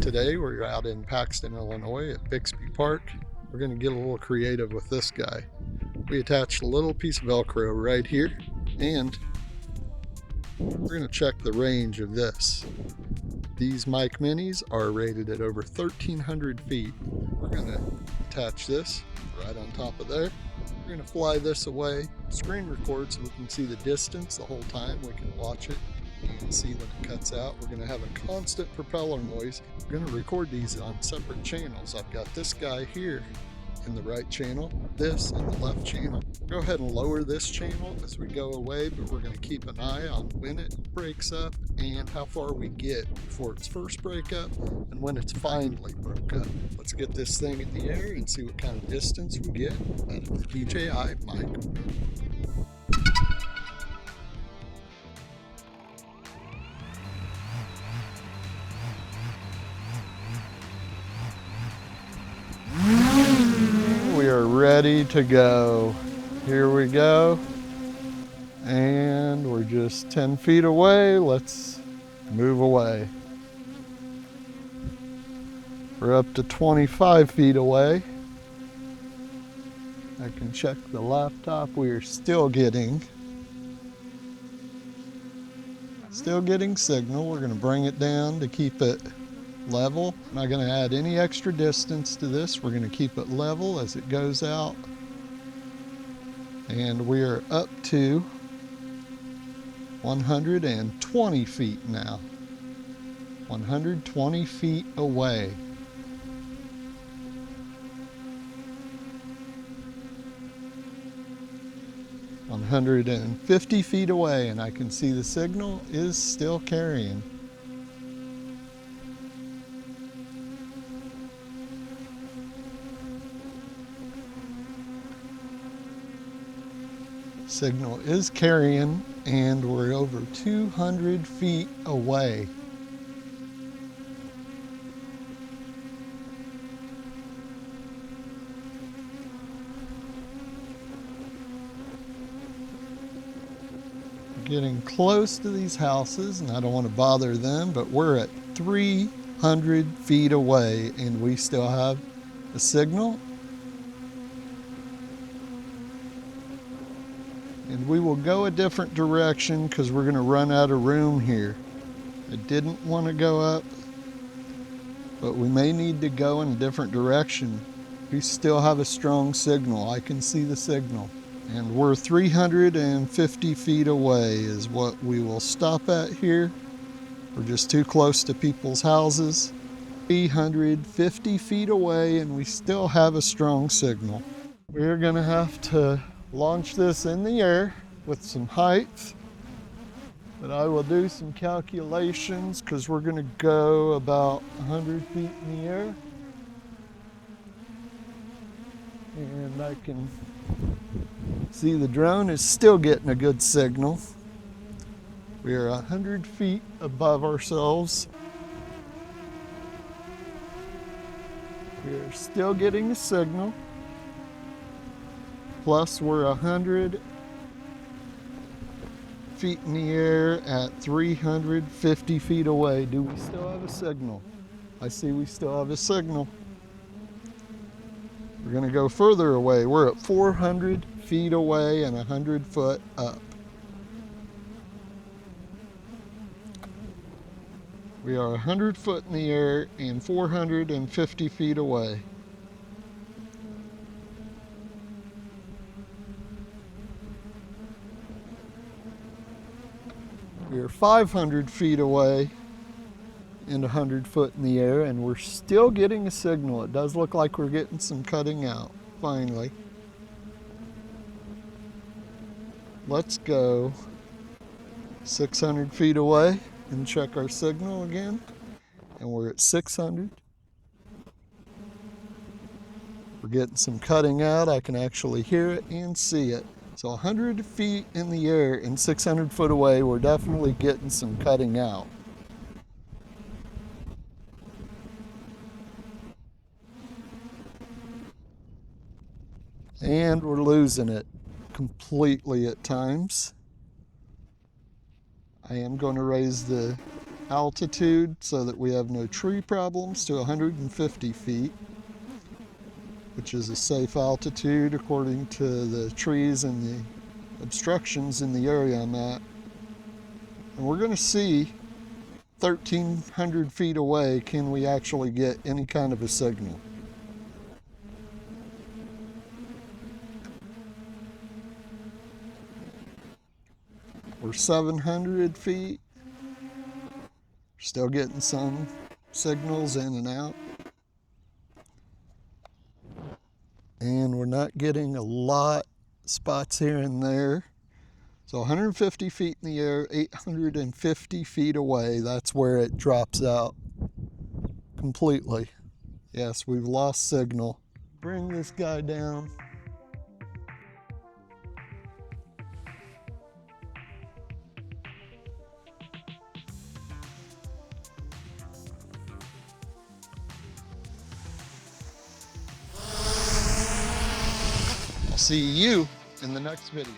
Today we're out in Paxton, Illinois at Bixby Park. We're going to get a little creative with this guy. We attached a little piece of Velcro right here, and we're going to check the range of this. These mic minis are rated at over 1,300 feet. We're going to attach this right on top of there. We're going to fly this away, screen record so we can see the distance the whole time. We can watch it and see when it cuts out. We're going to have a constant propeller noise. We're going to record these on separate channels. I've got this guy here in the right channel, this in the left channel. Go ahead and lower this channel as we go away, but we're going to keep an eye on when it breaks up and how far we get before its first break up and when it's finally broke up. Let's get this thing in the air and see what kind of distance we get out of the DJi Mic Mini. We are ready to go. Here we go. And we're just 10 feet away. Let's move away. We're up to 25 feet away. I can check the laptop. We are still getting signal. We're going to bring it down to keep it level. I'm not going to add any extra distance to this. We're going to keep it level as it goes out. And we are up to 120 feet now. 120 feet away. $150 feet away, and I can see the signal is still carrying. Signal is carrying, and we're over 200 feet away. Getting close to these houses, and I don't want to bother them, but we're at 300 feet away, and we still have a signal. And we will go a different direction because we're going to run out of room here. I didn't want to go up, but we may need to go in a different direction. We still have a strong signal. I can see the signal. And we're 350 feet away is what we will stop at here. We're just too close to people's houses. 350 feet away, and we still have a strong signal. We're going to have to launch this in the air with some height, but I will do some calculations because we're going to go about 100 feet in the air, and I can see the drone is still getting a good signal. We are 100 feet above ourselves. We are still getting a signal. Plus, we're 100 feet in the air at 350 feet away. Do we still have a signal? I see we still have a signal. We're going to go further away. We're at 400 feet away and 100 foot up. We are 100 foot in the air and 450 feet away. We are 500 feet away and 100 foot in the air, and we're still getting a signal. It does look like we're getting some cutting out, finally. Let's go 600 feet away and check our signal again. And we're at 600. We're getting some cutting out. I can actually hear it and see it. So 100 feet in the air and 600 foot away, we're definitely getting some cutting out. And we're losing it completely at times. I am going to raise the altitude so that we have no tree problems to 150 feet, which is a safe altitude according to the trees and the obstructions in the area I'm at. And we're going to see 1,300 feet away, can we actually get any kind of a signal? We're 700 feet. Still getting some signals in and out. And we're not getting a lot of spots here and there. So 150 feet in the air, 850 feet away, that's where it drops out completely. Yes, we've lost signal. Bring this guy down. I'll see you in the next video.